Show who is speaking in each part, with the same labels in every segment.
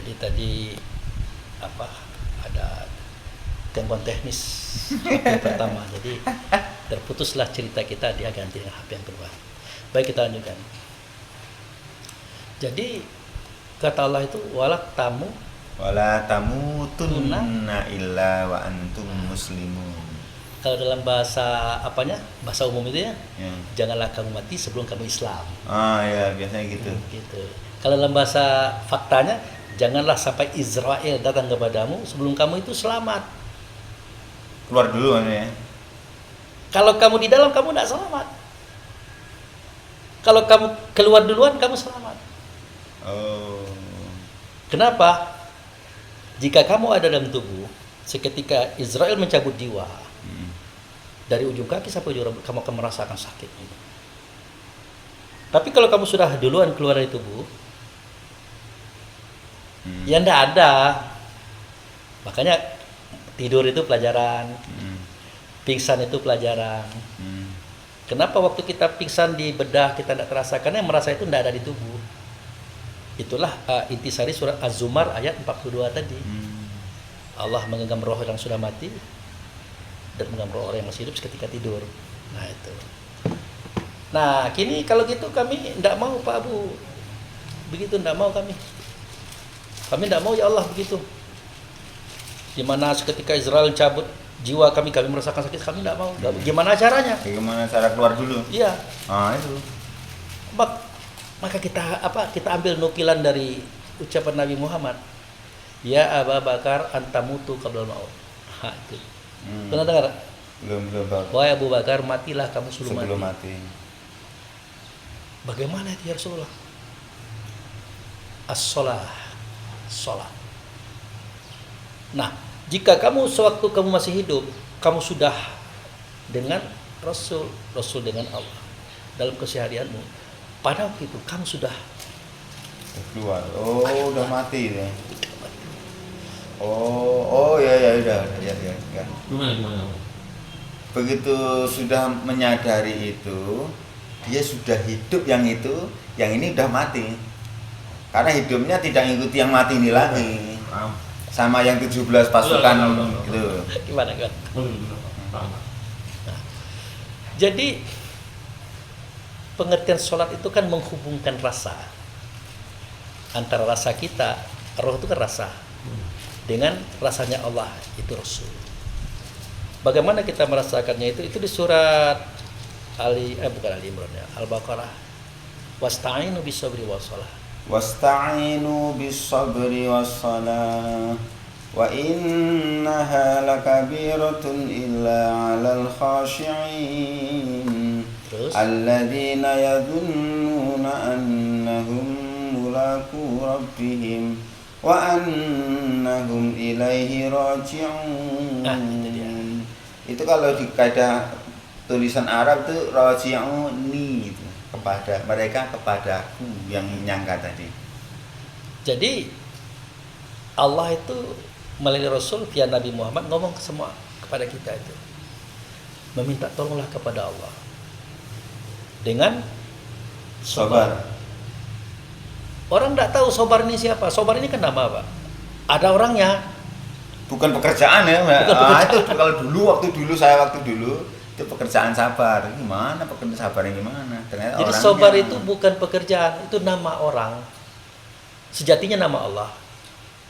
Speaker 1: Jadi tadi apa ada gangguan teknis yang pertama, jadi terputuslah cerita kita, dia ganti dengan HP yang kedua. Baik, kita lanjutkan. Jadi kata Allah itu wala
Speaker 2: tamutunna illa wa antum muslimun.
Speaker 1: Kalau dalam bahasa apanya, bahasa umum itu ya,
Speaker 2: Ya.
Speaker 1: janganlah kamu mati sebelum kamu Islam.
Speaker 2: Ya biasanya gitu.
Speaker 1: Gitu. Kalau dalam bahasa faktanya, janganlah sampai Israel datang kepadamu sebelum kamu itu selamat.
Speaker 2: Keluar dulu ya.
Speaker 1: Kalau kamu di dalam, kamu tidak selamat. Kalau kamu keluar duluan, kamu selamat.
Speaker 2: Oh.
Speaker 1: Kenapa? Jika kamu ada dalam tubuh, seketika Israel mencabut jiwa, dari ujung kaki sampai ujung rambut, kamu akan merasakan sakit. Tapi kalau kamu sudah duluan keluar dari tubuh, ya tidak ada. Makanya tidur itu pelajaran, pingsan itu pelajaran. Kenapa waktu kita pingsan di bedah kita tidak terasa? Karena yang merasa itu tidak ada di tubuh. Itulah intisari surat Az-Zumar ayat 42 tadi. Allah menggenggam roh yang sudah mati dan menggenggam roh orang yang masih hidup seketika tidur. Nah itu. Nah kini kalau gitu kami tidak mau Pak Abu. Begitu tidak mau kami. Kami tidak mau ya Allah begitu. Dimana seketika Israel cabut jiwa kami merasakan sakit, kami tidak mau. Gimana caranya?
Speaker 2: Bagaimana cara keluar dulu?
Speaker 1: Iya.
Speaker 2: Itu.
Speaker 1: Maka kita ambil nukilan dari ucapan Nabi Muhammad. Ya Abu Bakar antamutu qabla maut. Itu. Pernah dengar?
Speaker 2: Belum.
Speaker 1: Wahai Abu Bakar, matilah kamu sebelum
Speaker 2: mati.
Speaker 1: Bagaimana itu ya Rasulullah? As-shalah. Salat. Nah, jika kamu sewaktu kamu masih hidup, kamu sudah dengan Rasul dengan Allah dalam keseharianmu. Pada waktu itu kamu sudah
Speaker 2: keluar. Udah mati ya. Ya udah.
Speaker 3: Gimana?
Speaker 2: Begitu sudah menyadari itu, dia sudah hidup yang ini udah mati. Karena hidupnya tidak ngikuti yang mati ini lagi. Sama yang 17 pasukan gitu.
Speaker 1: Gimana kan? Nah, jadi pengertian sholat itu kan menghubungkan rasa antara rasa kita, roh itu kan rasa, dengan rasanya Allah itu Rasul. Bagaimana kita merasakannya itu di surat bukan Ali Imran ya, Al-Baqarah. Wasta'inu bis-sabri was-shalah.
Speaker 2: Wasta'inu bis-sabri was-shalah wa innaha lakabiratun illa 'alal khashi'in alladzina yadhunnuna annahum mulaqu rabbihim wa annahum ilaihi raji'un. Itu kalau di kaidah tulisan Arab itu raji'uni itu, kepada mereka, kepadaku yang menyangka tadi.
Speaker 1: Jadi Allah itu melalui Rasul via Nabi Muhammad ngomong kepada kita itu, meminta tolonglah kepada Allah dengan sabar. Orang tidak tahu sabar ini siapa. Sabar ini kan nama apa? Ada orangnya.
Speaker 2: Bukan pekerjaan ya, Mbak. Itu kalau waktu dulu itu pekerjaan sabar. Gimana pekerjaan sabarnya gimana? Ternyata
Speaker 1: jadi
Speaker 2: orangnya.
Speaker 1: sabar itu bukan pekerjaan, itu nama orang. Sejatinya nama Allah.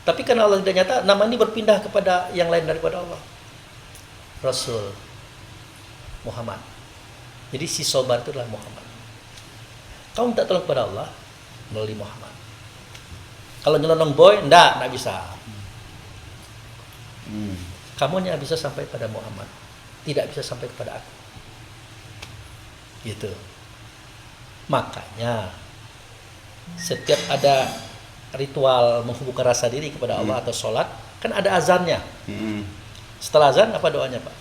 Speaker 1: Tapi karena Allah tidak nyata, nama ini berpindah kepada yang lain daripada Allah. Rasul Muhammad. Jadi si sabar itu adalah Muhammad. Kamu minta tolong kepada Allah melalui Muhammad. Kalau nyelonong boy, enggak bisa. Kamu hanya bisa sampai pada Muhammad, tidak bisa sampai kepada aku. Gitu. Makanya setiap ada ritual menghubungkan rasa diri kepada Allah atau sholat, kan ada azannya. Setelah azan apa doanya, Pak?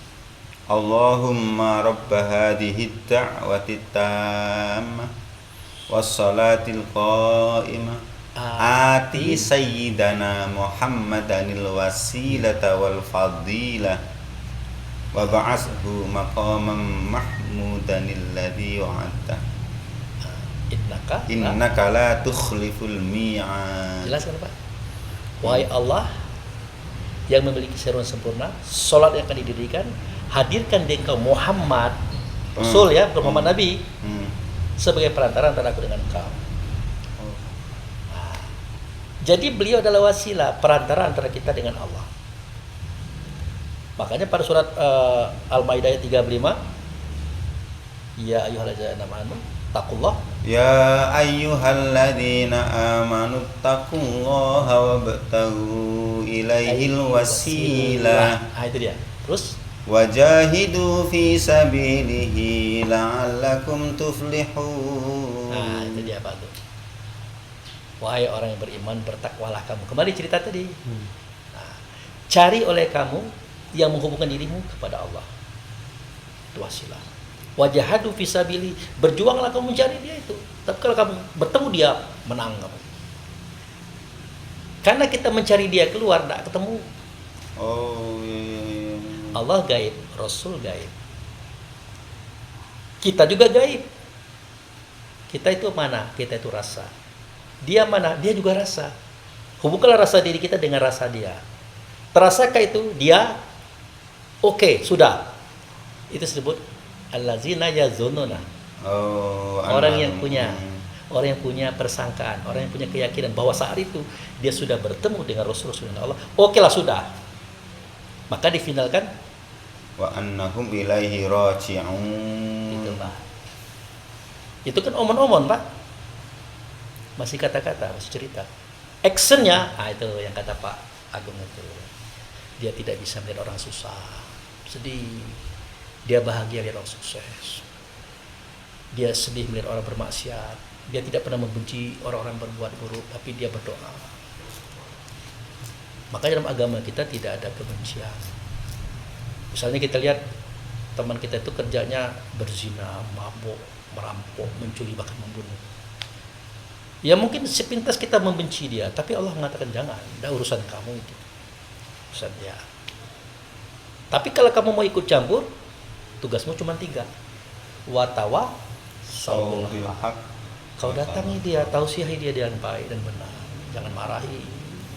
Speaker 2: Allahumma rabba hadhihi da'wati tammah wassalatil qa'imah ati sayyidana Muhammadanil wasilata wal fadilah wa ba'ashu maqamam mahmudanil ladzi wa'adta innaka la tukhliful mi'ad.
Speaker 1: Jelas kan, Pak? Wahai Allah yang memiliki seruan sempurna, sholat yang akan didirikan, hadirkan di engkau Muhammad, Rasul ya, bukan Muhammad Nabi, sebagai perantara antara aku dengan engkau. Nah, jadi beliau adalah wasilah, perantara antara kita dengan Allah. Makanya pada surat Al-Maidah ayat 35, ya ayyuhalladzina amanu taqullah.
Speaker 2: Ya ayyuhalladzina amanu taqullaha wabtaghu ilaihil wasilah.
Speaker 1: Nah, itu dia. Terus
Speaker 2: Wajahidu fi sabilihi la'allakum tuflihun.
Speaker 1: nah, itu dia Pak Agung. Wahai orang yang beriman, bertakwalah kamu. Kembali cerita tadi. Nah, cari oleh kamu yang menghubungkan dirimu kepada Allah. Itu wasilah. Wajahadu fisabili, berjuanglah kamu mencari dia itu. Tapi kalau kamu bertemu dia, menang kamu. Karena kita mencari dia keluar, tidak ketemu.
Speaker 2: Oh iya.
Speaker 1: Allah gaib, Rasul gaib. Kita juga gaib. Kita itu mana? Kita itu rasa. Dia mana? Dia juga rasa. Hubungkanlah rasa diri kita dengan rasa dia. Terasakah itu? Dia? Oke, sudah. Itu disebut allazina yazununa. Orang yang punya persangkaan, orang yang punya keyakinan bahwa saat itu dia sudah bertemu dengan Rasul-Rasul Allah. Oke lah sudah. Maka difinalkan
Speaker 2: Wa annahum ilaihi raji'un.
Speaker 1: itu Pak. Itu kan omon-omon Pak. Masih kata-kata, masih cerita. Actionnya, itu yang kata Pak Agung itu. Dia tidak bisa melihat orang susah, sedih. Dia bahagia lihat orang sukses. Dia sedih melihat orang bermaksiat. Dia tidak pernah membenci orang-orang berbuat buruk, tapi dia berdoa. Makanya dalam agama kita tidak ada kebencian. Misalnya kita lihat teman kita itu kerjanya berzina, mabuk, merampok, mencuri, bahkan membunuh. Ya mungkin sepintas kita membenci dia, tapi Allah mengatakan jangan, tidak urusan kamu itu. Urusan dia. Tapi kalau kamu mau ikut campur, tugasmu cuma 3. Watawa saul haq. Kau datangi dia, tausiahi dia dengan baik dan benar. Jangan marahi,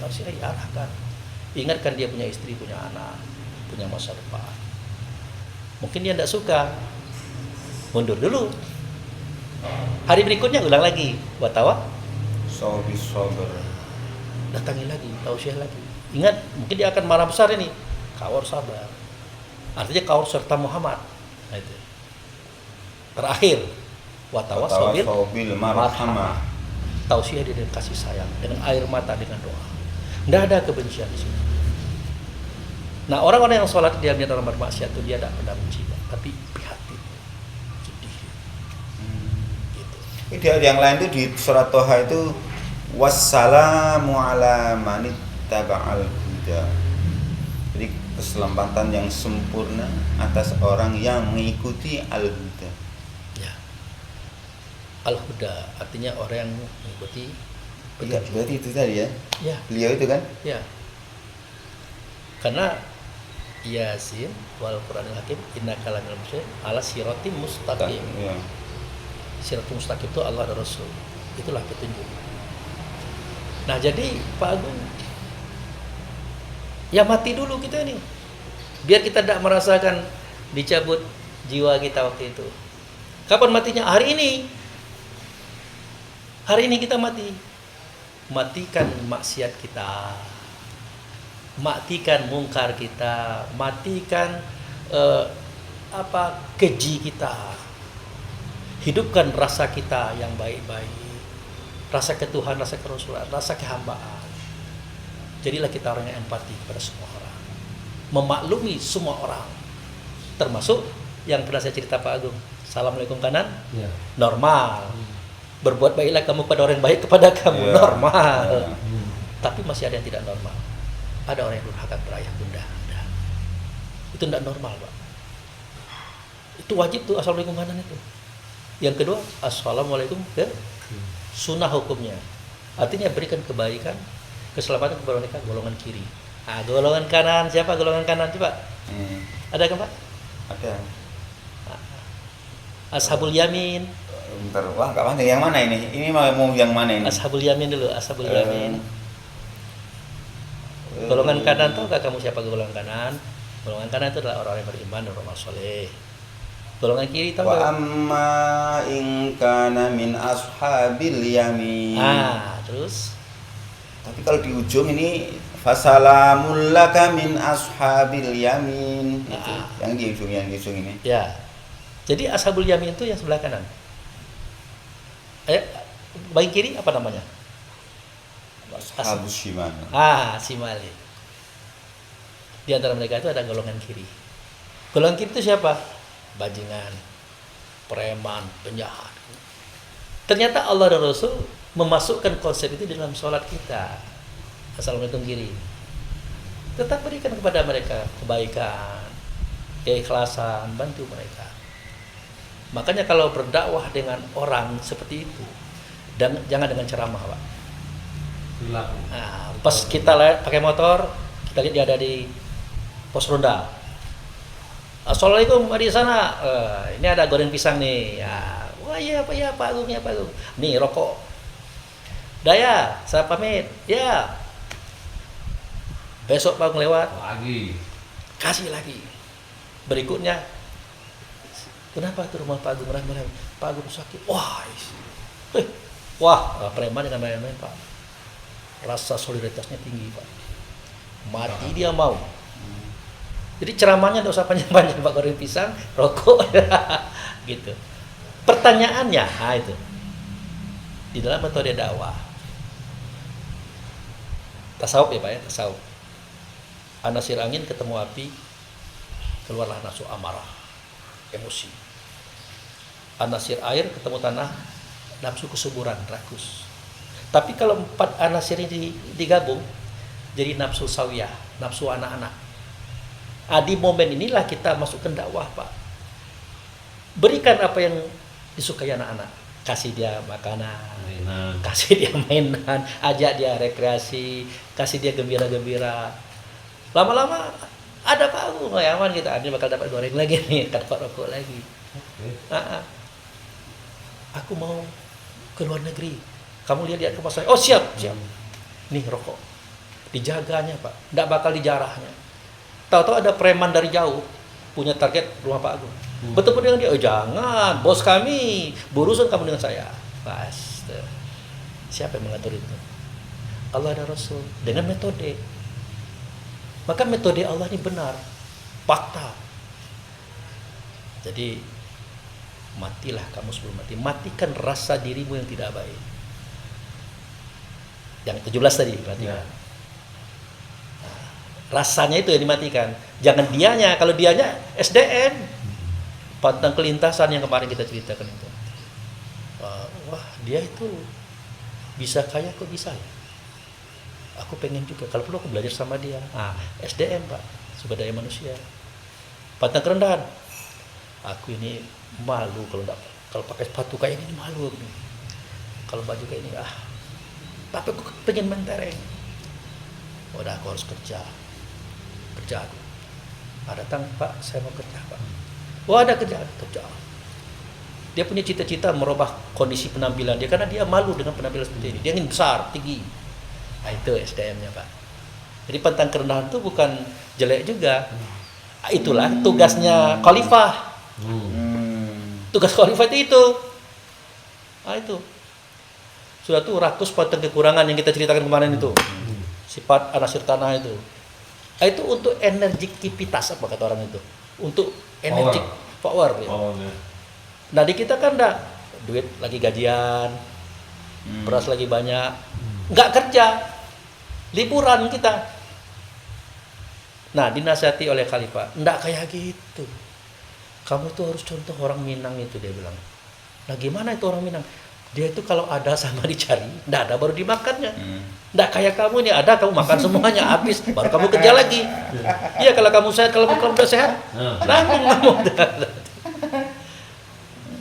Speaker 1: tausiahi, arahkan. Ingatkan dia punya istri, punya anak, punya masa depan. Mungkin dia tidak suka, mundur dulu. Hari berikutnya ulang lagi, watawa
Speaker 2: Sabar.
Speaker 1: datangi lagi, tausiah lagi. Ingat, mungkin dia akan marah besar ini. Kau harus sabar. Artinya kau harus serta Muhammad. Nah, itu. Terakhir, watawasobil marhamah. Tausiah dia dengan kasih sayang, dengan air mata, dengan doa. Tidak ada kebencian di sini. Nah, orang-orang yang sholat dia melihat orang bermaksiat itu dia tidak pernah benci, tapi prihatin, sedih. Gitu.
Speaker 2: Di ayat yang lain itu di surat Toha itu wassalamu ala manittaba'al huda. Jadi keselamatan yang sempurna atas orang yang mengikuti al-huda.
Speaker 1: Ya. Al-huda artinya orang yang mengikuti
Speaker 2: Iya, berarti itu tadi ya.
Speaker 1: Ya.
Speaker 2: Beliau itu kan?
Speaker 1: Ya. Karena Yasin wal Qur'anil Hakim innaka laminal mursalin ala siratim mustaqim.
Speaker 2: Ya.
Speaker 1: Siratul mustaqim itu Allah dan Rasul. Itulah petunjuk. Nah, jadi Pak Agung, ya mati dulu kita ini. Biar kita tidak merasakan dicabut jiwa kita waktu itu. Kapan matinya? Hari ini. Hari ini kita mati. Matikan maksiat kita. Matikan mungkar kita. Matikan keji kita. Hidupkan rasa kita yang baik-baik. Rasa ketuhanan, rasa kerasulan, rasa kehambaan. Jadilah kita orang yang empati kepada semua orang. Memaklumi semua orang. Termasuk yang pernah saya cerita Pak Agung. Assalamualaikum kanan,
Speaker 3: Ya.
Speaker 1: normal. Berbuat baiklah kamu pada orang yang baik kepada kamu,
Speaker 2: Ya.
Speaker 1: normal.
Speaker 2: Ya.
Speaker 1: Tapi masih ada yang tidak normal. Ada orang yang durhaka kepada ayah bunda. Ada. Itu tidak normal, Pak. Itu wajib tuh assalamualaikum kanan itu. Yang kedua, assalamualaikum ke sunnah hukumnya. Artinya berikan kebaikan, keselamatan kepada mereka golongan kiri. Golongan kanan siapa? Golongan kanan coba. Ada kan Pak?
Speaker 2: Ada.
Speaker 1: Ashabul yamin.
Speaker 2: Bentar, wah gak pandai yang mana ini? Ini mau yang mana ini?
Speaker 1: Ashabul yamin dulu, ashabul yamin. Golongan kanan, tahukah kamu siapa golongan kanan? Golongan kanan itu adalah orang-orang yang beriman dan beramal soleh. Golongan kiri tahu
Speaker 2: Wa
Speaker 1: nggak?
Speaker 2: amma in kana min ashabil yamin.
Speaker 1: Terus
Speaker 2: Tapi kalau di ujung ini fasalamul laka min ashabil yamin. Itu yang di ujung ini.
Speaker 1: ya. Jadi ashabul yamin itu yang sebelah kanan. Bagian kiri apa namanya?
Speaker 2: Ashabus shimal.
Speaker 1: Simali. Di antara mereka itu ada golongan kiri. Golongan kiri itu siapa? Bajingan, preman, penjahat. Ternyata Allah dan Rasul memasukkan konsep itu dalam sholat kita. Assalamualaikum kiri. Tetap berikan kepada mereka kebaikan, keikhlasan, bantu mereka. Makanya kalau berdakwah dengan orang seperti itu, dan jangan dengan ceramah, Pak. Pas kita pakai motor, kita lihat dia ada di pos ronda. Assalamualaikum di sana. Ini ada goreng pisang nih. Ya. Wah iya Pak Agung. Nih rokok. Daya, saya pamit. Ya. Besok Pak Agung lewat.
Speaker 3: Lagi.
Speaker 1: Kasih lagi. Berikutnya. Kenapa tuh rumah Pak Agung ramai? Pak Agung sakit. Wah, preman dengan main-main Pak. Rasa solidaritasnya tinggi Pak. Mati dia mau. Jadi ceramahnya tidak usah panjang-panjang, Pak, goreng pisang, rokok, gitu. Pertanyaannya, itu di dalam metode dakwah, tasawuf ya Pak ya, tasawuf. Anasir angin ketemu api, keluarlah nafsu amarah, emosi. Anasir air ketemu tanah, nafsu kesuburan, rakus. Tapi kalau 4 anasir ini digabung, jadi nafsu sawiyah, nafsu anak-anak. Di momen inilah kita masukkan dakwah, Pak. Berikan apa yang disukai anak-anak. Kasih dia makanan, kasih dia mainan, ajak dia rekreasi, kasih dia gembira-gembira. Lama-lama ada Pak Agung, aman kita. Ini bakal dapat goreng lagi nih, dapat rokok lagi. Aku mau ke luar negeri. Kamu lihat ke pasar. Oh siap. Nih rokok. Dijaganya Pak, tidak bakal dijarahnya. Tahu-tahu ada preman dari jauh punya target rumah Pak Agung. Bertemu dengan dia, jangan, bos kami, berurusan kamu dengan saya. Pas. Siapa yang mengatur itu? Allah dan Rasul dengan metode. Maka metode Allah ini benar, fakta. Jadi matilah kamu sebelum mati. Matikan rasa dirimu yang tidak baik. Yang 17 tadi berarti. Ya. Rasanya itu yang dimatikan, jangan dianya. Kalau dianya SDM, pantang kelintasan yang kemarin kita ceritakan itu. Wah dia itu bisa kaya kok bisa ya. Aku pengen juga, kalau perlu aku belajar sama dia. SDM Pak, sumber daya manusia. Pantang kerendahan, aku ini malu kalau pakai sepatu kayak ini malu aku. Kalau baju kayak ini tapi aku pengen mentereng. Udah aku harus kerja aku. Datang Pak, saya mau kerja Pak. Ada kerja. Dia punya cita-cita merubah kondisi penampilan dia karena dia malu dengan penampilan seperti ini. Dia ingin besar, tinggi. Itu SDM-nya Pak. Jadi pantang kerendahan itu bukan jelek juga. Itulah tugasnya khalifah. Tugas khalifah itu. Itu. Sudah tuh rakus pantang kekurangan yang kita ceritakan kemarin itu. Sifat anasir tanah itu. Itu untuk energikivitas apa kata orang itu, untuk energi power ya. Nah di kita kan duit lagi gajian, beras lagi banyak, nggak kerja, liburan kita. Nah dinasihati oleh khalifah, nggak kayak gitu. Kamu tuh harus contoh orang Minang itu, dia bilang. Nah gimana itu orang Minang? Dia itu kalau ada sama dicari, nggak ada baru dimakannya. Nggak kayak kamu nih, ada kamu makan semuanya habis, baru kamu kerja lagi. Iya kalau kamu sehat, kalau kamu udah sehat, nanggung kamu.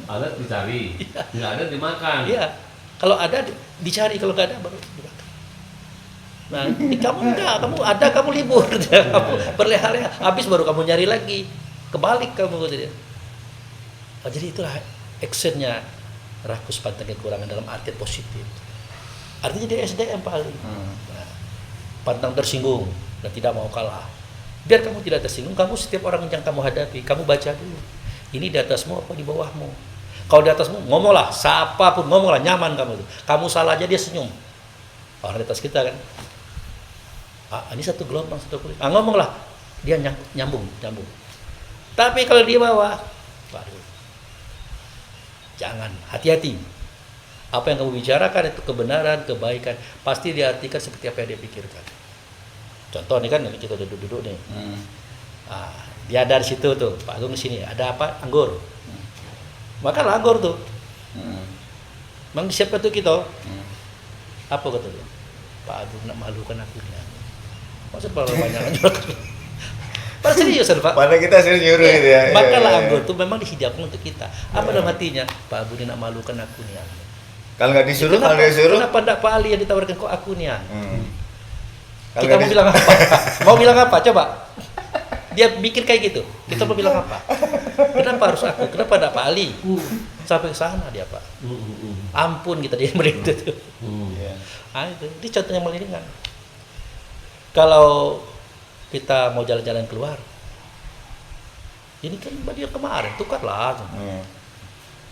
Speaker 3: Ada dicari, nggak ada dimakan.
Speaker 1: Iya, kalau ada dicari, kalau nggak ada baru dimakan. Nah, kamu enggak, kamu ada, kamu libur, kamu berleha-leha, habis baru kamu nyari lagi, kebalik kamu gitu. Jadi itulah actionnya. Rakus pantang kekurangan dalam arti positif. Artinya dia SDM paling. Pantang tersinggung. dan tidak mau kalah. Biar kamu tidak tersinggung, kamu setiap orang yang kamu hadapi, kamu baca dulu. Ini di atasmu apa di bawahmu? Kalau di atasmu, ngomonglah, siapapun ngomonglah, nyaman kamu itu. Kamu salah aja dia senyum. Orang di atas kita kan. Ini satu gelombang, satu kulit. Ngomonglah, dia nyambung. Tapi kalau di bawah, waduh, jangan, hati-hati. Apa yang kamu bicarakan itu kebenaran, kebaikan, pasti diartikan seperti apa yang dia pikirkan. Contoh nih kan, kita duduk-duduk nih. Dia ada di situ tuh, Pak Agung di sini. Ada apa? Anggur. Makanlah anggur tuh. Memang siapa tuh kita? Apa kata dia? Pak Agung nak malukan aku nih. Maksud kalau banyak anggur. Pada serius Pak.
Speaker 2: Mana kita serius nyuruh gitu ya.
Speaker 1: Makanlah anggur tuh memang dihidapkan untuk kita. Apa dalam hatinya? Pak Agung ini nak malukan aku nih.
Speaker 2: Kalau nggak disuruh, kalau disuruh.
Speaker 1: Kenapa enggak Pak Ali yang ditawarkan kok aku nih?
Speaker 2: Kalau
Speaker 1: Kita mau bilang apa? Mau bilang apa? Coba. Dia bikin kayak gitu. Kita mau bilang apa? Kenapa harus aku? Kenapa enggak Pak Ali? Sampai ke sana dia Pak. Ampun kita dia mereka tuh. Itu. Ini contohnya meliringan. Kalau kita mau jalan-jalan keluar, ini kan baju yang kemarin tukar lah.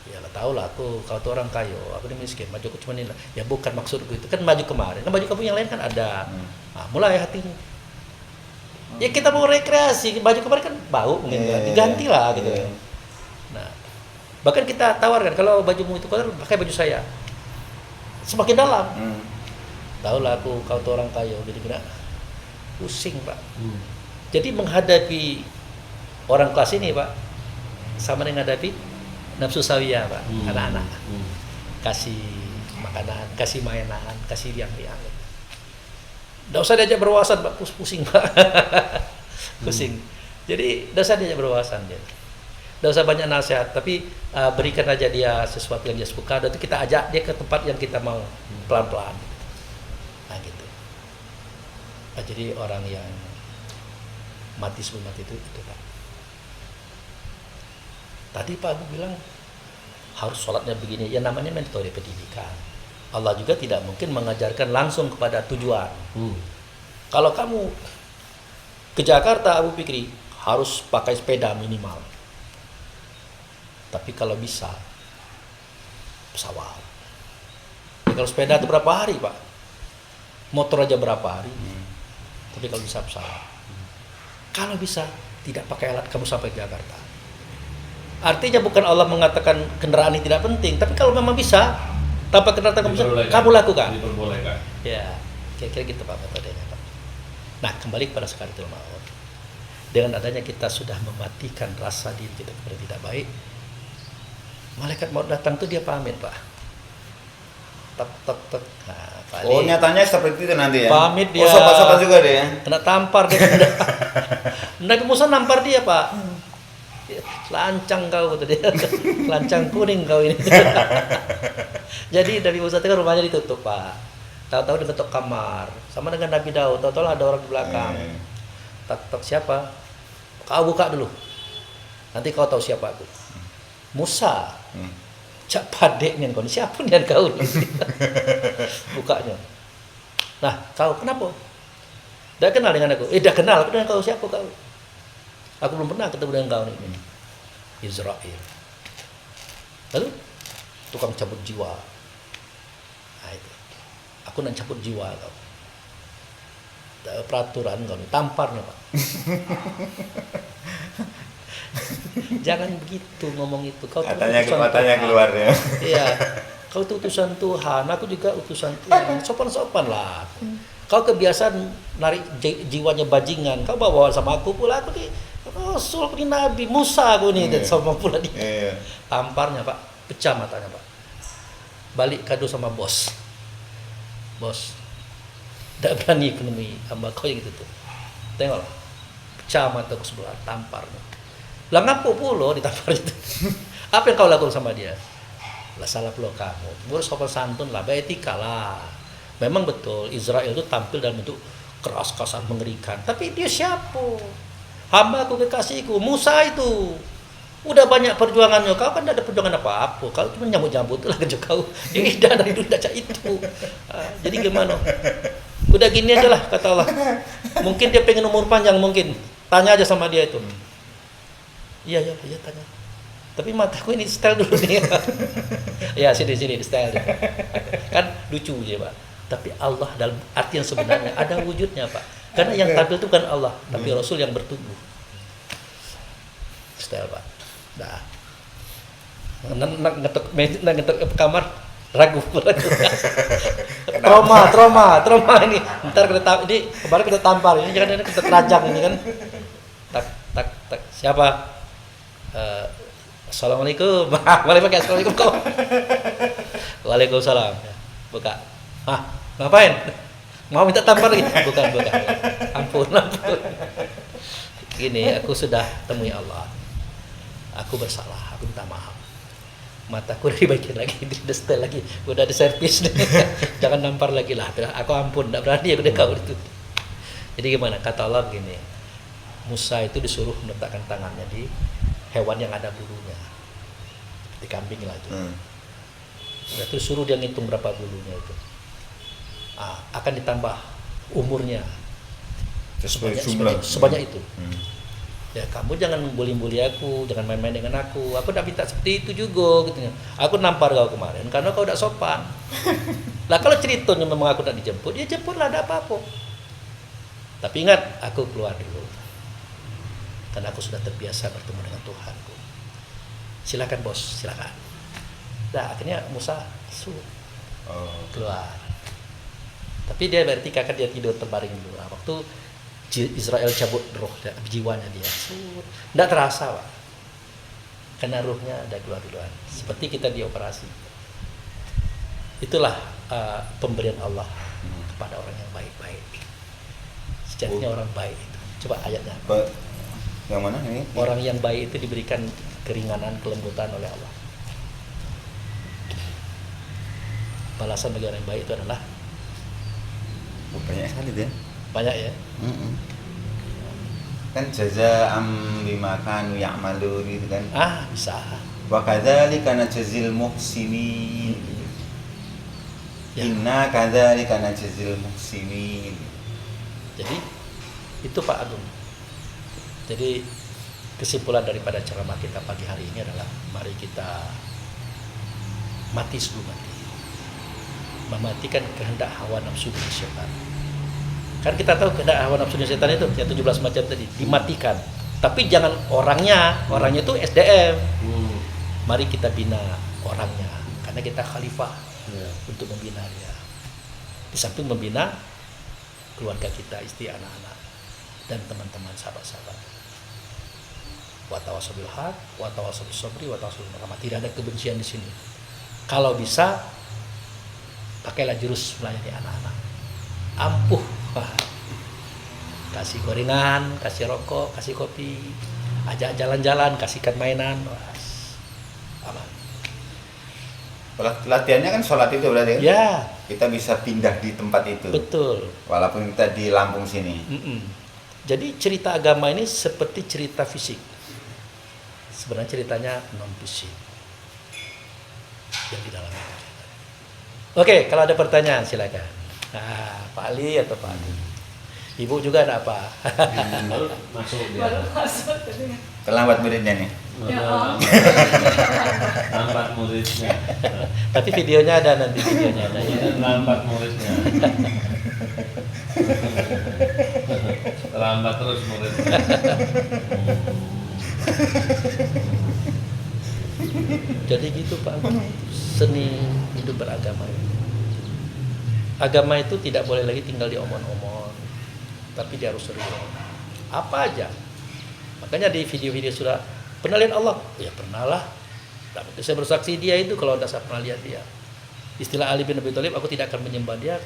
Speaker 1: Ya lah tahu lah aku kau tuh orang kaya, aku ini miskin, bajuku cuma ini lah. Ya bukan maksudku itu kan baju kemarin, kan baju kamu yang lain kan ada. Mulai hatinya. Ya kita mau rekreasi, baju kemarin kan bau mungkin diganti lah gitu. Nah, bahkan kita tawarkan kalau bajumu itu kotor pakai baju saya. Semakin dalam. Tahu lah aku kau tuh orang kaya, jadi kena pusing Pak. Jadi menghadapi orang kelas ini Pak, sama dengan menghadapi nafsu sawiyah Pak, anak-anak. Kasih makanan, kasih mainan, kasih liang-liang. Nggak usah diajak berwawasan Pak, pusing Pak. Pusing. Jadi nggak usah diajak berwawasan dia. Nggak usah banyak nasihat, tapi berikan aja dia sesuatu yang dia suka, dan itu kita ajak dia ke tempat yang kita mau pelan-pelan. Nah gitu. Jadi orang yang mati sebelum mati itu Pak. Tadi Pak Agung bilang harus sholatnya begini, ya namanya metode pendidikan. Allah juga tidak mungkin mengajarkan langsung kepada tujuan. Kalau kamu ke Jakarta Abu Fikri harus pakai sepeda minimal. Tapi kalau bisa pesawat. Ya, kalau sepeda itu berapa hari Pak? Motor aja berapa hari? Tapi kalau bisa pesawat. Kalau bisa tidak pakai alat kamu sampai ke Jakarta. Artinya bukan Allah mengatakan kendaraan ini tidak penting, tapi kalau memang bisa tanpa kendaraan kamu bisa, kamu lakukan.
Speaker 3: Diperbolehkan.
Speaker 1: Ya, kira-kira gitu Pak metodenya Pak. Nah, kembali kepada sekaratul maut. Dengan adanya kita sudah mematikan rasa diri kita kepada tidak baik, malaikat maut datang tuh dia pamit Pak. Tek. Nah, Pak Ali.
Speaker 2: Nyatanya seperti itu nanti ya.
Speaker 1: Pamit dia.
Speaker 2: Sobat-sobat juga deh ya.
Speaker 1: Kena tampar dia. Nabi Musa nampar dia Pak. Lancang kau kata dia. Lancang kuning kau ini. Jadi Nabi Musa itu kan rumahnya ditutup Pak. Tahu-tahu dia ketok kamar. Sama dengan Nabi Daud. Tahu-tahu ada orang di belakang. Tak siapa? Kau buka dulu. Nanti kau tahu siapa aku. Musa. Cak padek nih kau. Siapa nih kau? Bukanya. Nah, kau kenapa? Dah kenal dengan aku. Dah kenal. Aku dengan kau siapa kau? Aku belum pernah ketemu dengan kau nih. Israel. Lalu tukang cabut jiwa. Nah itu. Aku nak cabut jiwa kau. Peraturan kau nih, tampar nih Pak. Jangan begitu ngomong itu. Kau
Speaker 2: Matanya keluar ya.
Speaker 1: Iya. Kau itu utusan Tuhan, aku juga utusan Tuhan. Sopan-sopan lah. Kau kebiasaan narik jiwanya bajingan. Kau bawa sama aku pula. Aku nih Rasul, aku nih Nabi Musa aku nih. Dan sama pula dia. Tamparnya Pak, pecah matanya Pak. Balik kado sama bos. Bos, tidak berani penemui hamba kau yang gitu tuh. Tengoklah, pecah mataku sebelah, tamparnya. Lah ngapu pula ditampar itu. Apa yang kau lakukan sama dia? Lah salah pula kamu. Sopan santun lah, beretika lah. Memang betul Israel itu tampil dalam bentuk keras, kasar, mengerikan. Tapi dia siapa? Hamba aku kekasihku, Musa itu. Udah banyak perjuangannya, kau kan tidak ada perjuangan apa-apa. Kau cuma nyambut-nyambut lah kerja kau. Yang indah dari dulu baca itu. Jadi gimana? Udah gini aja lah kata Allah. Mungkin dia pengen umur panjang mungkin. Tanya aja sama dia itu. Iya tanya. Tapi mataku ini style dulu nih. Ya sini di style. Kan lucu ya Pak. Tapi Allah dalam arti yang sebenarnya ada wujudnya Pak. Karena yang tampil itu bukan Allah, tapi Rasul yang bertubuh. Style Pak. Dah. Ngetok kamar ragu. Trauma ini. Ntar ini kemarin kita tampar ini jangan kita terajang ini kan. Tak. Siapa? Assalamualaikum. Assalamualaikum kau. Waalaikumsalam. Buka. Ngapain? Mau minta tampar lagi? Bukan. Ampun. Gini, aku sudah temui Allah. Aku bersalah, aku minta maaf. Mataku udah dibaikin lagi, udah setel lagi, udah di servis. Jangan nampar lagi lah. Aku ampun, enggak berani aku kau itu. Jadi gimana? Kata Allah begini. Musa itu disuruh meletakkan tangannya di hewan yang ada bulunya. Di kambing lah itu. Itu suruh dia ngitung berapa bulunya itu. Akan ditambah umurnya. Sebanyak itu. Ya kamu jangan bully aku, jangan main-main dengan aku. Aku udah minta seperti itu juga gitu. Aku nampar kau kemarin karena kau udah sopan. Lah kalau ceritanya memang aku udah dijemput, ya jemputlah, ada apa-apa. Tapi ingat, aku keluar dulu. Karena aku sudah terbiasa bertemu dengan Tuhanku. Silakan bos, silakan. Nah akhirnya Musa keluar. Tapi dia berarti kakak dia tidur terbaring dulu. Nah, waktu Israel cabut roh jiwanya dia, tidak terasa Pak. Karena ruhnya ada keluar duluan. Seperti kita dioperasi. Itulah pemberian Allah kepada orang yang baik-baik. Sejatinya orang baik itu. Coba ayatnya.
Speaker 2: Yang mana ini?
Speaker 1: Orang yang baik itu diberikan keringanan, kelembutan oleh Allah. Balasan bagi orang yang baik itu adalah
Speaker 2: banyak sekali deh.
Speaker 1: Banyak ya.
Speaker 2: Kan jazaa'am bima kanu ya'malun gitu kan.
Speaker 1: Bisa.
Speaker 2: Wa kadzalika najzil muhsinin.
Speaker 1: Ya.
Speaker 2: Inna kadzalika najzil muhsinin.
Speaker 1: Jadi itu Pak Agung. Jadi kesimpulan daripada ceramah kita pagi hari ini adalah mari kita mati sebelum mati. Mematikan kehendak hawa nafsu dan syaitan. Kan kita tahu kehendak hawa nafsu dan syaitan itu yang 17 macam tadi dimatikan. Tapi jangan orangnya itu SDM. Mari kita bina orangnya karena kita khalifah untuk membina dia. Di samping membina keluarga kita, istri, anak-anak dan teman-teman sahabat-sahabat. Wa tawassaw bil haq, wa tawassaw bis sabri, wa tawassaw bil rahmah. Tidak ada kebencian di sini. Kalau bisa pakailah jurus melayani anak-anak. Ampuh. Kasih gorengan, kasih rokok, kasih kopi, ajak jalan-jalan, kasihkan mainan. Aman.
Speaker 2: Latihannya kan sholat itu berarti kan?
Speaker 1: Ya.
Speaker 2: Kita bisa pindah di tempat itu.
Speaker 1: Betul.
Speaker 2: Walaupun kita di Lampung sini.
Speaker 1: Jadi cerita agama ini seperti cerita fisik. Sebenarnya ceritanya non fisik. Yang di dalamnya. Oke, kalau ada pertanyaan silakan. Pak Ali atau Pak Ali? Ibu juga ada apa?
Speaker 3: Masuk dia.
Speaker 2: Terlambat muridnya nih.
Speaker 3: Lambat muridnya.
Speaker 1: Tapi videonya ada nanti videonya ada ya.
Speaker 3: Lambat muridnya. Lambat terus muridnya.
Speaker 1: Jadi gitu Pak, seni hidup beragama. Agama itu tidak boleh lagi tinggal di omong-omong, tapi dia harus real. Apa aja. Makanya di video-video sudah pernah lihat Allah? Ya pernah lah. Tapi saya bersaksi dia itu kalau anda pernah lihat dia. Istilah Ali bin Abi Thalib, aku tidak akan menyembah dia.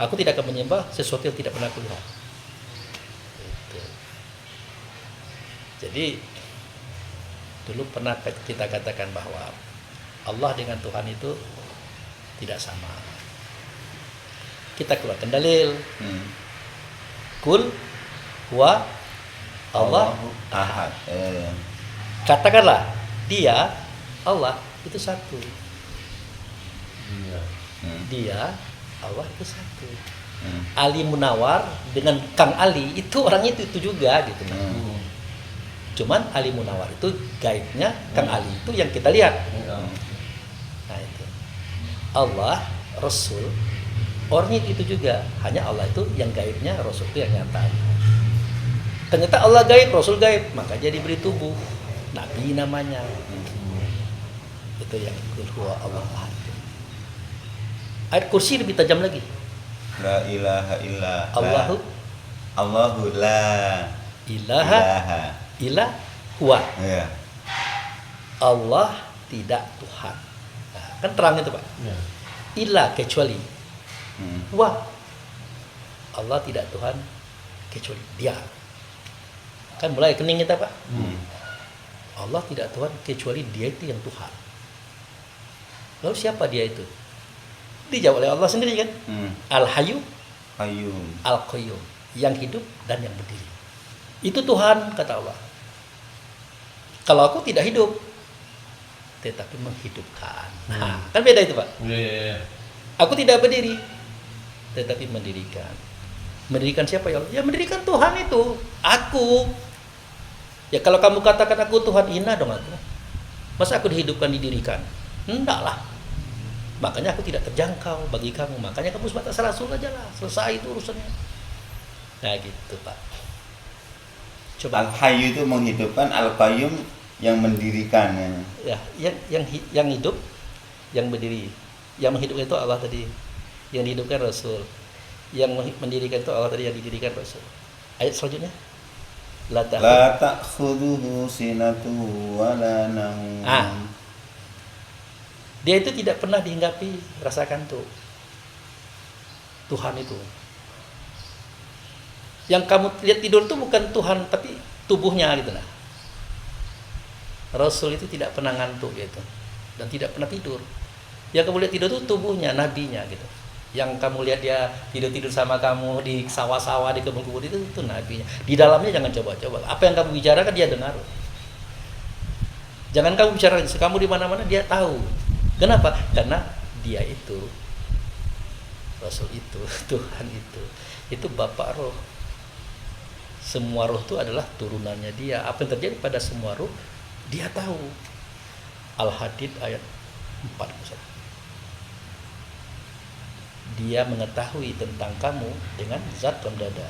Speaker 1: Aku tidak akan menyembah sesuatu yang tidak pernah aku lihat. Gitu. Jadi dulu pernah kita katakan bahwa Allah dengan Tuhan itu tidak sama. Kita keluarkan dalil. Kul huwa Allahu ahad. Katakanlah dia Allah itu satu. Dia Allah itu satu. Ali Munawar dengan Kang Ali itu orangnya itu juga gitu. Cuman Ali Munawar itu gaibnya, Kang Ali itu yang kita lihat. Nah itu Allah, Rasul, orangnya itu juga. Hanya Allah itu yang gaibnya, Rasul itu yang nyata. Ternyata Allah gaib, Rasul gaib, maka jadi diberi tubuh, Nabi namanya. Itu yang kedua Allah Ahad. Ayat kursi lebih tajam lagi.
Speaker 2: La ilaha illa
Speaker 1: Allahu
Speaker 2: la
Speaker 1: ilaha illa huwa.
Speaker 2: Ya.
Speaker 1: Allah tidak Tuhan. Nah, kan terang itu Pak. Illa kecuali. Huwa. Allah tidak Tuhan kecuali Dia. Kan mulai kening kita Pak. Allah tidak Tuhan kecuali Dia itu yang Tuhan. Lalu siapa Dia itu? Dijawab oleh Allah sendiri kan. Al-Hayyu
Speaker 2: Qayyum.
Speaker 1: Al-Qayyum, yang hidup dan yang berdiri. Itu Tuhan, kata Allah. Kalau aku tidak hidup, tetapi menghidupkan. Nah, kan beda itu Pak. Aku tidak berdiri, tetapi mendirikan. Mendirikan siapa ya Allah? Ya mendirikan Tuhan itu. Aku. Ya kalau kamu katakan aku Tuhan, hina dong aku. Masa aku dihidupkan, didirikan? Enggak lah. Makanya aku tidak terjangkau bagi kamu. Makanya kamu sebatas rasul aja lah. Selesai itu urusannya. Nah gitu Pak. Coba.
Speaker 2: Al-Hayyu itu menghidupkan, Al-Qayyum yang mendirikan.
Speaker 1: Ya, yang hidup, yang berdiri. Yang menghidupkan itu Allah tadi. Yang dihidupkan Rasul. Yang mendirikan itu Allah tadi, yang didirikan Rasul. Ayat selanjutnya. La
Speaker 2: ta'khudhuhu sinatu wa la naum.
Speaker 1: Dia itu tidak pernah dihinggapi rasa kantuk. Tuhan itu. Yang kamu lihat tidur itu bukan Tuhan, tapi tubuhnya gitu lah. Rasul itu tidak pernah ngantuk gitu, dan tidak pernah tidur. Yang kamu lihat tidur itu tubuhnya, nabinya gitu. Yang kamu lihat dia tidur sama kamu di sawah-sawah, di kebun-kebun itu nabinya. Di dalamnya jangan coba-coba. Apa yang kamu bicarakan dia dengar. Jangan kamu bicara, kamu di mana-mana dia tahu. Kenapa? Karena dia itu, Rasul itu, Tuhan itu Bapak Roh. Semua roh itu adalah turunannya Dia. Apa yang terjadi pada semua roh, Dia tahu. Al-Hadid ayat 4. Dia mengetahui tentang kamu dengan zat dalam dada.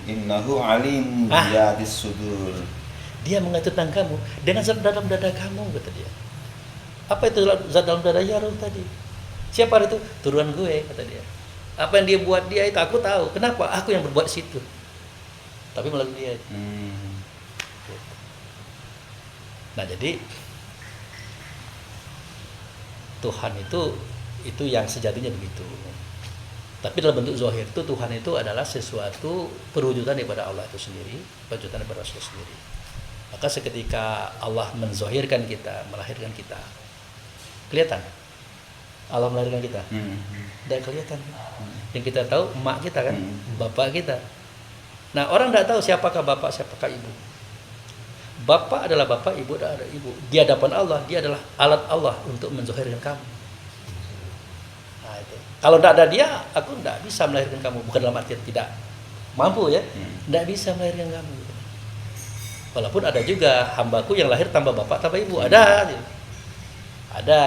Speaker 2: Innahu alim biyatis sudur.
Speaker 1: Dia mengetahui tentang kamu dengan zat dalam dada kamu, kata dia. Apa itu zat dalam dada? Ya roh tadi. Siapa itu? Turunan gue, kata dia. Apa yang dia buat dia itu aku tahu. Kenapa? Aku yang berbuat situ. Tapi melalui dia. Nah jadi Tuhan itu yang sejatinya begitu. Tapi dalam bentuk zahir itu Tuhan itu adalah sesuatu perwujudan daripada Allah itu sendiri, perwujudan daripada Rasul sendiri. Maka seketika Allah menzahirkan kita, melahirkan kita, kelihatan Allah melahirkan kita. Dan kelihatan. Yang kita tahu emak kita kan, bapak kita. Nah, orang tidak tahu siapakah bapak, siapakah ibu. Bapak adalah bapak, ibu adalah ibu. Di hadapan Allah, dia adalah alat Allah untuk menzahirkan kamu. Nah, itu. Kalau tidak ada dia, aku tidak bisa melahirkan kamu. Bukan dalam artian tidak mampu ya, tidak bisa melahirkan kamu. Walaupun ada juga hambaku yang lahir tanpa bapak, tanpa ibu, ada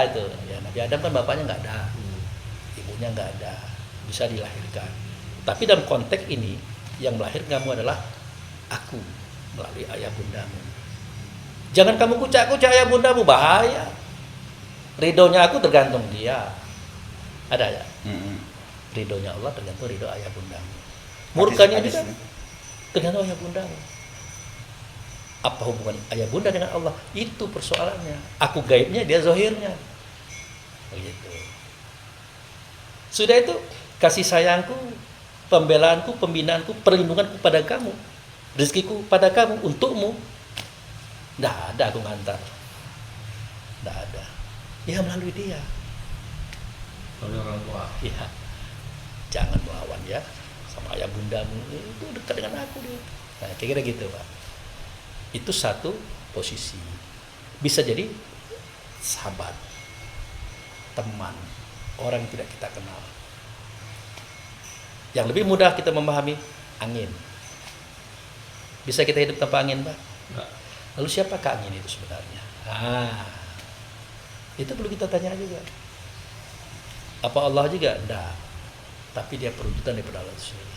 Speaker 1: itu. Ya, Nabi Adam kan bapaknya nggak ada, ibunya nggak ada, bisa dilahirkan. Tapi dalam konteks ini, yang melahirkan kamu adalah aku melalui ayah bundamu. Jangan kamu kucak-kucak ayah bundamu, bahaya. Ridhonya aku tergantung dia. Ada ya? Ridhonya Allah tergantung ridho ayah bundamu. Murkanya juga tergantung ayah bundamu. Apa hubungan ayah bunda dengan Allah? Itu persoalannya. Aku gaibnya, dia zahirnya. Begitu. Sudah itu kasih sayangku, pembelaanku, pembinaanku, perlindunganku pada kamu, rezekiku pada kamu, untukmu. Tidak ada aku ngantar. Tidak ada. Ya melalui dia.
Speaker 3: Oleh orang tua.
Speaker 1: Ya. Jangan melawan ya sama ayah bundamu. Itu dekat dengan aku dia. Nah, kira-kira gitu Pak. Itu satu posisi. Bisa jadi sahabat, teman, orang yang tidak kita kenal. Yang lebih mudah kita memahami angin. Bisa kita hidup tanpa angin, Pak?
Speaker 3: Enggak.
Speaker 1: Lalu siapakah angin itu sebenarnya? Itu perlu kita tanya juga. Apa Allah juga? Enggak. Tapi dia perwujudan daripada Allah itu sendiri.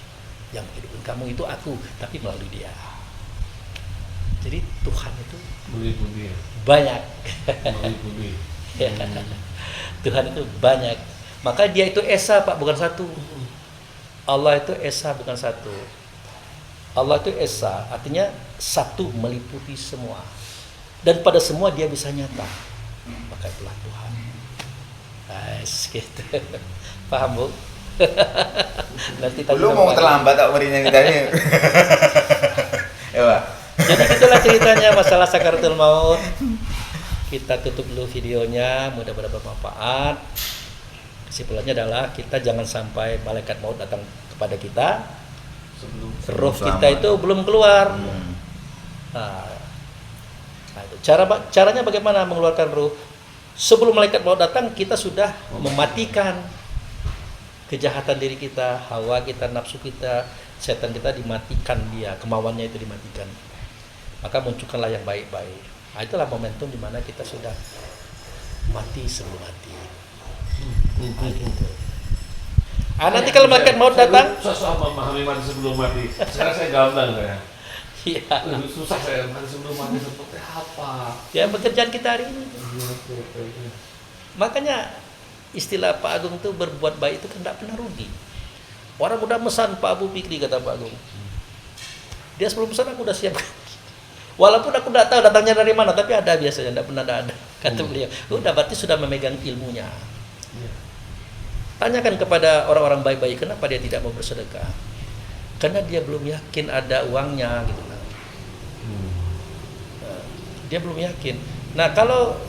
Speaker 1: Yang menghidupkan kamu itu aku, tapi melalui dia. Jadi Tuhan itu
Speaker 3: Budi.
Speaker 1: banyak.
Speaker 3: Budi.
Speaker 1: Ya. Tuhan itu banyak. Maka dia itu esa, Pak, bukan satu. Allah itu esa, bukan satu. Allah itu esa, artinya satu meliputi semua. Dan pada semua dia bisa nyata. Maka itulah Tuhan. Nice, gitu. Paham, Bu? Nanti tanya
Speaker 2: Lu mau terlambat tak umurnya kita ini. Ya, Pak.
Speaker 1: Jadi itulah ceritanya masalah sakaratul maut. Kita tutup dulu videonya, mudah-mudahan bermanfaat. Kesimpulannya adalah kita jangan sampai malaikat maut datang kepada kita. Roh kita itu belum keluar. Nah, itu. Caranya bagaimana mengeluarkan roh? Sebelum malaikat maut datang, kita sudah mematikan kejahatan diri kita, hawa kita, nafsu kita, setan kita dimatikan dia, kemauannya itu dimatikan. Maka munculkanlah yang baik-baik. Nah, itulah momentum di mana kita sudah mati sebelum mati. Nah, gitu. Nanti kalau malaikat maut datang,
Speaker 3: Susah memahami mati sebelum mati. Sekarang saya gampang saya.
Speaker 1: iya.
Speaker 3: Susah saya mati sebelum mati seperti apa?
Speaker 1: Ya pekerjaan kita hari ini. Makanya istilah Pak Agung itu berbuat baik itu kan tidak pernah rugi. Orang udah mesan Pak Abu Fikri, kata Pak Agung. Dia sebelum pesan aku udah siapkan. Walaupun aku tidak tahu datangnya dari mana, tapi ada biasanya, tidak pernah ada. Kata beliau, udah berarti sudah memegang ilmunya. Tanyakan kepada orang-orang baik-baik, kenapa dia tidak mau bersedekah? Karena dia belum yakin ada uangnya, gitu. Nah, dia belum yakin. Nah, kalau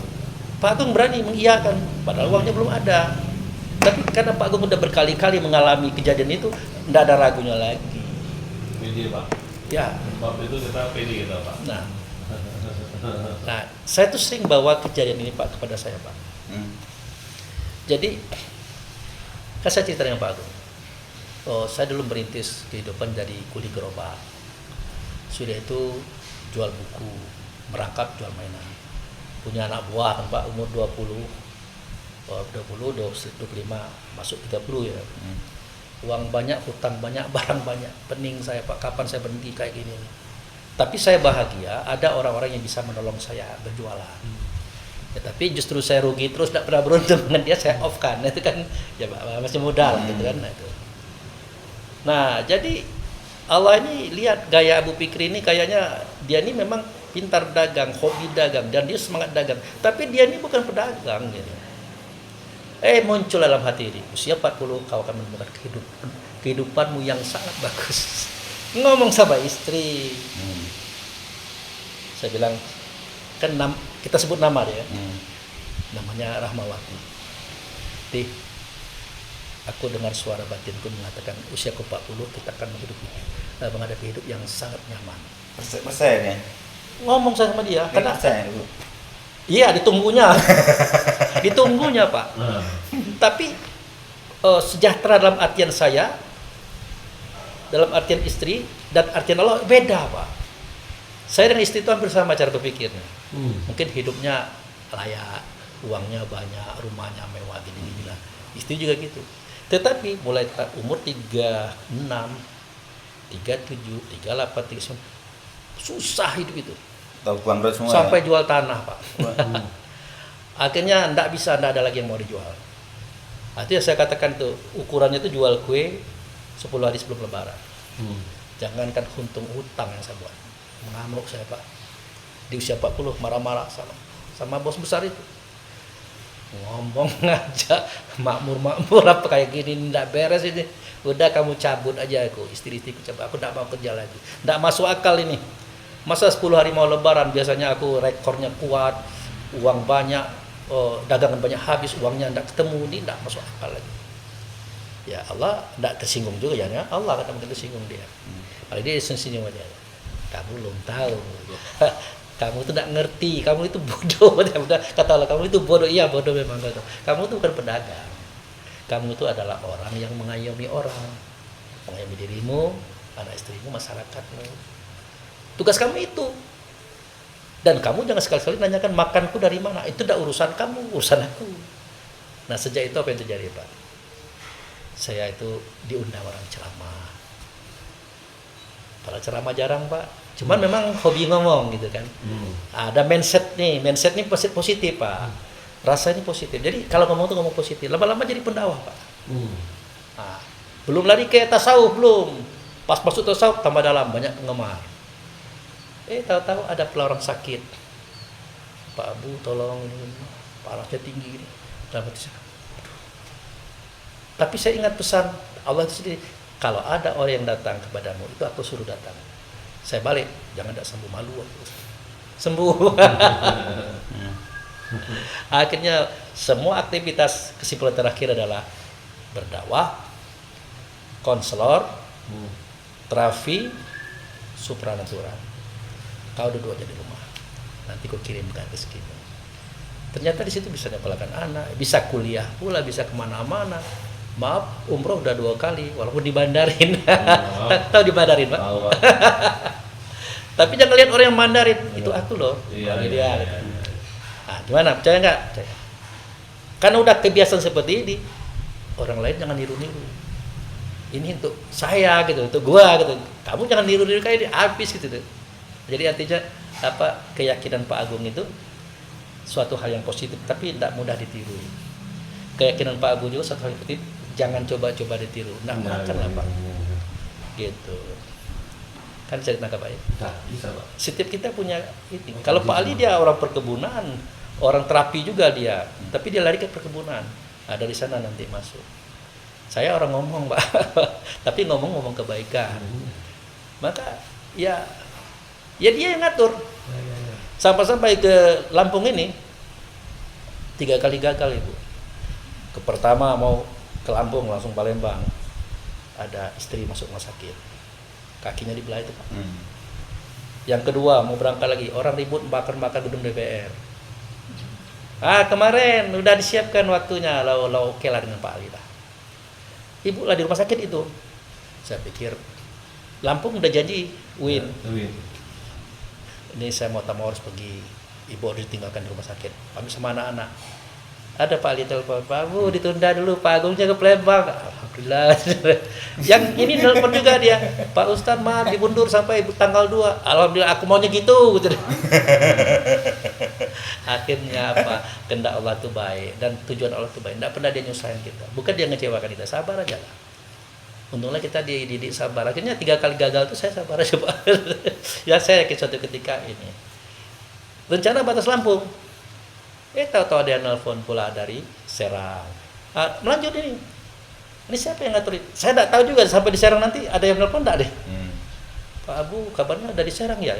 Speaker 1: Pak Agung berani mengiyakan, padahal uangnya belum ada. Tapi karena Pak Agung udah berkali-kali mengalami kejadian itu, tidak ada ragunya lagi.
Speaker 3: Pede, Pak.
Speaker 1: Ya.
Speaker 3: Sebab itu kita pede kita, Pak.
Speaker 1: Nah, saya tuh sering bawa kejadian ini Pak kepada saya, Pak. Jadi, kan saya cerita dengan Pak Agung. Oh, saya dulu merintis kehidupan jadi kuli gerobak. Sudah itu jual buku, merangkap jual mainan. Punya anak buah kan Pak, umur 20, 25, masuk 30 ya. Uang banyak, hutang banyak, barang banyak. Pening saya Pak, kapan saya berhenti kayak gini. Tapi saya bahagia, ada orang-orang yang bisa menolong saya berjualan. Ya, tapi justru saya rugi terus, tidak pernah beruntung dengan dia, saya off kan. Itu kan ya Pak, masih muda lah gitu kan. Nah, jadi Allah ini lihat gaya Abu Fikri ini, kayaknya dia ini memang pintar dagang, hobi dagang, dan dia semangat dagang. Tapi dia ini bukan pedagang gitu. Muncul dalam hati ini, usia 40 kau akan menemukan kehidupanmu yang sangat bagus. Ngomong sama istri. Saya bilang, kan kita sebut nama dia. Namanya Rahmawati. Aku dengar suara batinku mengatakan usiaku 40 kita akan menghadapi hidup yang sangat nyaman.
Speaker 2: Persen ya?
Speaker 1: Ngomong saya sama dia, karena
Speaker 2: persen, Bu.
Speaker 1: iya ditunggunya, ditunggunya Pak. Tapi sejahtera dalam artian saya, dalam artian istri dan artian Allah beda Pak. Saya dengan istri itu hampir sama cara berpikirnya. Mungkin hidupnya layak, uangnya banyak, rumahnya mewah gini-gini lah. Istri juga gitu. Tetapi mulai umur 36, 37, 38, 39 susah hidup itu.
Speaker 2: Tahu bangkrut semua.
Speaker 1: Sampai
Speaker 2: ya?
Speaker 1: jual tanah, Pak. Akhirnya tidak ada lagi yang mau dijual. Artinya saya katakan tuh, ukurannya itu jual kue 10 hari sebelum lebaran. Jangankan untung hutang yang saya buat. Mengamuk saya, Pak. Di usia 40 marah-marah sama bos besar itu. Ngomong aja makmur apa kayak gini, tidak beres ini. Udah kamu cabut aja aku, istri-istriku cabut. Aku tidak mau kerja lagi. Tidak masuk akal ini. Masa 10 hari mau lebaran, biasanya aku rekornya kuat, uang banyak, dagangan banyak habis, uangnya tidak ketemu, ini tidak masuk akal lagi. Ya Allah tidak tersinggung juga ya, Allah kata mungkin tersinggung dia. Kalau dia senyum aja, kamu belum tahu, kamu itu tidak ngerti, kamu itu bodoh. Kata Allah, kamu itu bodoh, iya bodoh memang. Kamu itu bukan pedagang, kamu itu adalah orang yang mengayomi orang. mengayomi dirimu, anak istrimu, masyarakatmu. Tugas kamu itu. Dan kamu jangan sekali-kali nanyakan makanku dari mana. Itu udah urusan kamu, urusan aku. Nah sejak itu apa yang terjadi Pak? Saya itu diundang orang ceramah. Para ceramah jarang Pak. Cuman memang hobi ngomong gitu kan. Ada mindset nih positif Pak. Rasa ini positif. Jadi kalau ngomong tuh ngomong positif. Lama-lama jadi pendakwah Pak. Nah, belum lari ke tasawuf belum. Pas masuk tasawuf tambah dalam, banyak penggemar. Tahu-tahu ada orang sakit. Pak Abu tolong ini parahnya tinggi ini. Dalam hati saya. Tapi saya ingat pesan Allah itu sendiri. Kalau ada orang yang datang kepadamu, itu aku suruh datang. Saya balik, jangan tak sembuh, malu aku. Sembuh. Akhirnya semua aktivitas kesimpulan terakhir adalah berdakwah, konselor, terapi, supranatural. Kau duduk aja di rumah, nanti kau kirimkan rezekimu. Ternyata di situ bisa nyekolahkan anak, bisa kuliah pula, bisa kemana-mana. Maaf, umroh udah 2 kali, walaupun dibandarin. Tahu dibandarin Pak? Tapi jangan lihat orang yang mandarin, itu aku loh.
Speaker 3: Iya.
Speaker 1: Nah, gimana? Percaya nggak? Percaya. Karena udah kebiasaan seperti ini, orang lain jangan niru-niru. Ini untuk saya gitu, untuk gua gitu. Kamu jangan niru-niru kayak ini, habis gitu. Jadi artinya keyakinan Pak Agung itu suatu hal yang positif, tapi tidak mudah ditiru. Keyakinan Pak Agung juga suatu hal yang positif, jangan coba-coba ditiru. Nah, makanlah Pak. Gitu. Kan saya tangkap Pak ya.
Speaker 3: Bisa Pak.
Speaker 1: Setiap kita punya ini. Kalau Pak Ali dia orang perkebunan, orang terapi juga dia, tapi dia lari ke perkebunan. Nah, dari sana nanti masuk. Saya orang ngomong Pak, tapi ngomong kebaikan. Maka ya dia yang ngatur. Sampai ke Lampung ini 3 kali gagal Ibu. Pertama mau ke Lampung langsung Palembang. Ada istri masuk rumah sakit. Kakinya dibelah itu Pak. Yang kedua mau berangkat lagi, orang ribut bakar gedung DPR. Kemarin udah disiapkan waktunya, oke lah dengan Pak Ali lah. Ibu lah di rumah sakit itu. Saya pikir Lampung udah janji win. Ini saya mau harus pergi. Ibu harus ditinggalkan di rumah sakit. Kami sama anak-anak. Ada Pak Ali telepon, Pak Bu ditunda dulu, Pak Agungnya ke Palembang. Alhamdulillah. Yang ini telepon juga dia, Pak Ustadz maaf dimundur sampai tanggal 2. Alhamdulillah aku maunya gitu. Akhirnya kehendak Allah itu baik dan tujuan Allah itu baik. Tidak pernah dia nyusahin kita. Bukan dia ngecewakan kita, sabar aja lah. Untungnya kita dididik sabar. Akhirnya 3 kali gagal itu saya sabar aja Pak. Ya saya yakin suatu ketika ini. Rencana batas Lampung. Tahu-tahu ada yang nelfon pula dari Serang. Melanjut ini. Ini siapa yang ngatur? Saya tidak tahu juga sampai di Serang nanti ada yang nelfon enggak deh. Pak Abu kabarnya dari Serang ya.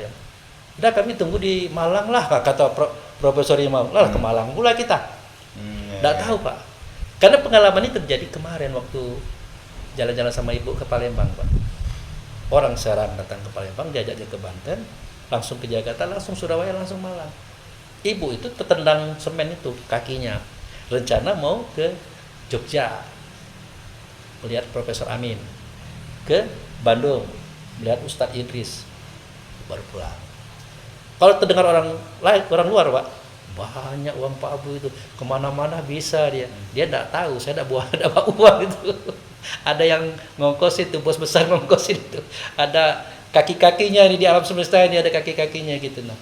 Speaker 1: Udah kami tunggu di Malang lah kata Profesor Imam. Lah ke Malang pula kita. Tidak tahu Pak. Karena pengalaman ini terjadi kemarin waktu jalan-jalan sama ibu ke Palembang Pak. Orang Serang datang ke Palembang, diajak dia ke Banten, langsung ke Jakarta, langsung Surabaya, langsung Malang. Ibu itu tertendang semen itu kakinya. Rencana mau ke Jogja melihat Profesor Amin, ke Bandung melihat Ustadz Idris, baru pulang. Kalau terdengar orang luar Pak, banyak uang Pak Abu itu kemana-mana bisa dia tidak tahu, saya tidak bawa uang itu. Ada yang ngongkosin itu, bos besar ngongkosin itu. Ada kaki-kakinya ini di alam semesta ini, ada kaki-kakinya gitu. Nah,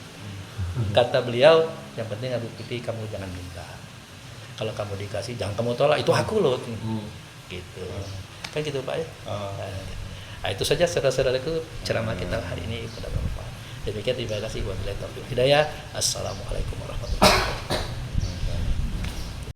Speaker 1: kata beliau, yang penting Abu Pipi kamu jangan minta. Kalau kamu dikasih, jangan kamu tolak. Itu aku loh. Gitu. Kan gitu Pak ya. Nah, itu saja saudara-saudaraku ceramah kita hari ini pada bermanfaat. Demikian terima kasih. Wabillahi taufiq hidayah. Assalamualaikum warahmatullahi wabarakatuh.